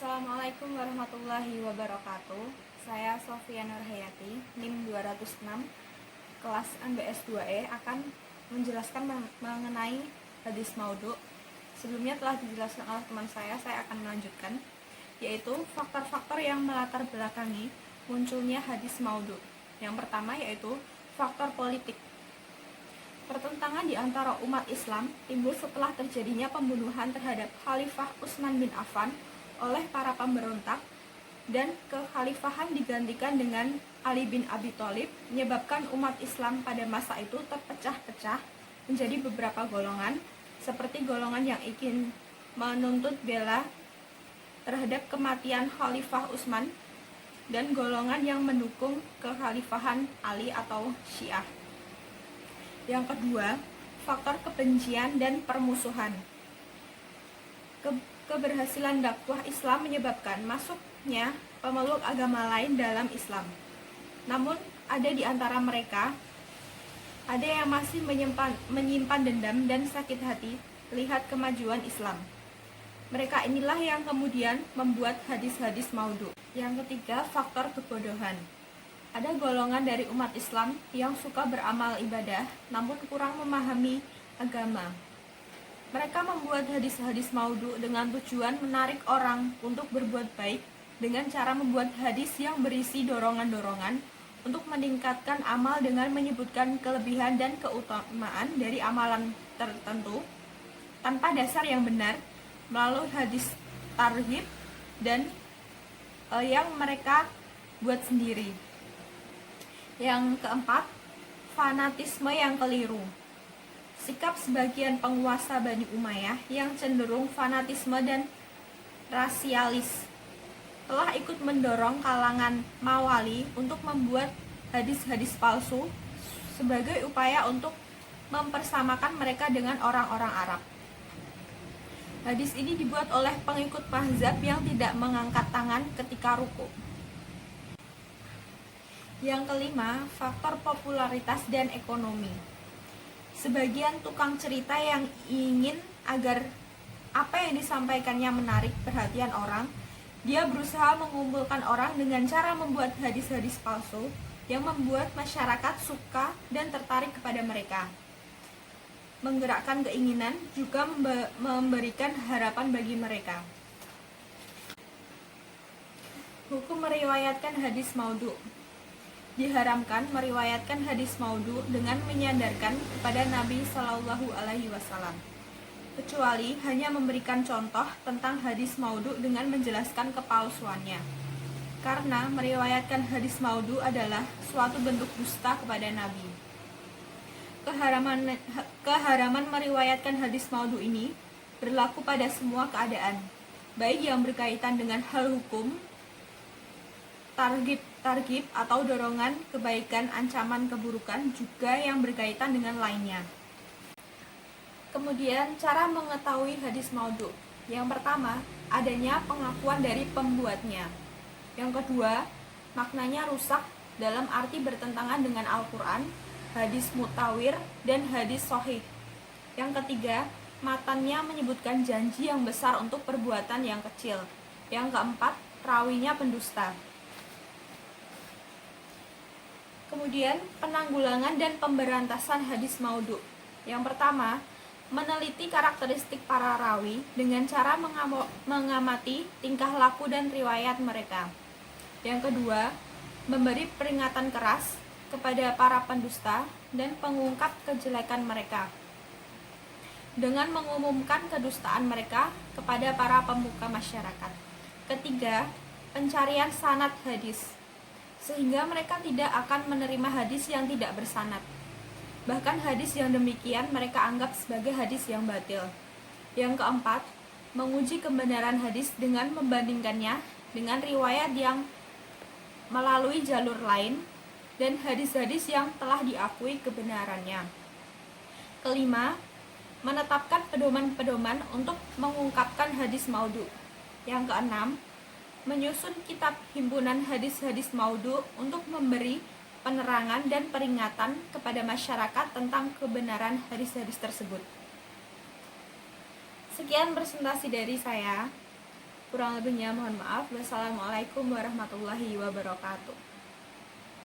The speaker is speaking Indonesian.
Assalamualaikum warahmatullahi wabarakatuh. Saya Sofia Nurhayati, NIM 206, kelas MBS 2E akan menjelaskan mengenai hadis maudhu. Sebelumnya telah dijelaskan oleh teman saya akan melanjutkan, yaitu faktor-faktor yang melatar belakangi munculnya hadis maudhu. Yang pertama yaitu faktor politik. Pertentangan di antara umat Islam timbul setelah terjadinya pembunuhan terhadap Khalifah Utsman bin Affan oleh para pemberontak, dan kekhalifahan digantikan dengan Ali bin Abi Thalib, menyebabkan umat Islam pada masa itu terpecah-pecah menjadi beberapa golongan, seperti golongan yang ingin menuntut bela terhadap kematian Khalifah Utsman dan golongan yang mendukung kekhalifahan Ali atau Syiah. Yang kedua, faktor kebencian dan permusuhan. Keberhasilan dakwah Islam menyebabkan masuknya pemeluk agama lain dalam Islam. Namun, ada di antara mereka ada yang masih menyimpan dendam dan sakit hati lihat kemajuan Islam. Mereka inilah yang kemudian membuat hadis-hadis maudhu. Yang ketiga, faktor kebodohan. Ada golongan dari umat Islam yang suka beramal ibadah namun kurang memahami agama. Mereka membuat hadis-hadis maudhu dengan tujuan menarik orang untuk berbuat baik dengan cara membuat hadis yang berisi dorongan-dorongan untuk meningkatkan amal dengan menyebutkan kelebihan dan keutamaan dari amalan tertentu tanpa dasar yang benar melalui hadis targhib dan yang mereka buat sendiri. Yang keempat, fanatisme yang keliru. Sikap sebagian penguasa Bani Umayyah yang cenderung fanatisme dan rasialis telah ikut mendorong kalangan Mawali untuk membuat hadis-hadis palsu sebagai upaya untuk mempersamakan mereka dengan orang-orang Arab. Hadis ini dibuat oleh pengikut mazhab yang tidak mengangkat tangan ketika ruku. Yang kelima, faktor popularitas dan ekonomi. Sebagian tukang cerita yang ingin agar apa yang disampaikannya menarik perhatian orang, dia berusaha mengumpulkan orang dengan cara membuat hadis-hadis palsu yang membuat masyarakat suka dan tertarik kepada mereka, menggerakkan keinginan, juga memberikan harapan bagi mereka. Hukum meriwayatkan hadis maudhu. Diharamkan meriwayatkan hadis maudhu dengan menyandarkan kepada Nabi Shallallahu Alaihi Wasallam, kecuali hanya memberikan contoh tentang hadis maudhu dengan menjelaskan kepalsuannya. Karena meriwayatkan hadis maudhu adalah suatu bentuk dusta kepada Nabi. Keharaman meriwayatkan hadis maudhu ini berlaku pada semua keadaan, baik yang berkaitan dengan hal hukum, targhib atau dorongan kebaikan, ancaman keburukan, juga yang berkaitan dengan lainnya. Kemudian cara mengetahui hadis maudhu. Yang pertama, adanya pengakuan dari pembuatnya. Yang kedua, maknanya rusak dalam arti bertentangan dengan Al-Quran, hadis mutawir, dan hadis sahih. Yang ketiga, matannya menyebutkan janji yang besar untuk perbuatan yang kecil. Yang keempat, rawinya pendusta. Kemudian, penanggulangan dan pemberantasan hadis maudhu. Yang pertama, meneliti karakteristik para rawi dengan cara mengamati tingkah laku dan riwayat mereka. Yang kedua, memberi peringatan keras kepada para pendusta dan pengungkap kejelekan mereka dengan mengumumkan kedustaan mereka kepada para pemuka masyarakat. Ketiga, pencarian sanad hadis, sehingga mereka tidak akan menerima hadis yang tidak bersanad. Bahkan hadis yang demikian mereka anggap sebagai hadis yang batil. Yang keempat, menguji kebenaran hadis dengan membandingkannya dengan riwayat yang melalui jalur lain dan hadis-hadis yang telah diakui kebenarannya. Kelima, menetapkan pedoman-pedoman untuk mengungkapkan hadis maudhu. Yang keenam, menyusun kitab himpunan hadis-hadis maudhu untuk memberi penerangan dan peringatan kepada masyarakat tentang kebenaran hadis-hadis tersebut. Sekian presentasi dari saya. Kurang lebihnya mohon maaf. Wassalamualaikum warahmatullahi wabarakatuh.